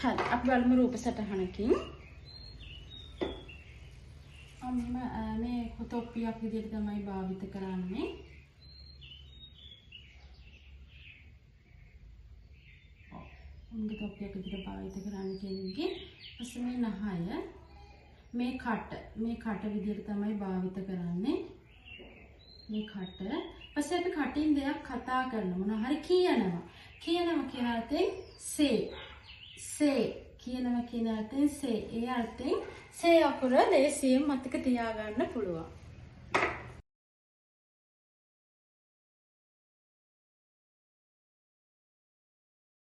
හරි අපි බලමු රූප සටහනකින්. මේ තොප්පියක් විදිහට තමයි භාවිත කරන්නේ. උන්ගේ තොප්පියක් විදිහට භාවිත කරන්න කෙනෙක්ගේ. ඊපස්සේ මේ නහය මේ කට විදිහට තමයි භාවිත කරන්නේ. මේ කට. ඊපස්සේ අපි කටින් දෙයක් කතා කරනවා. මොනවා හරි කියනවා කියන අර්ථයෙන් සේ කියනවා කියන අර්ථයෙන් සේ. ඒ අර්ථයෙන් සේ අකුර ලේසියෙන් මතක තියාගන්න පුළුවන්.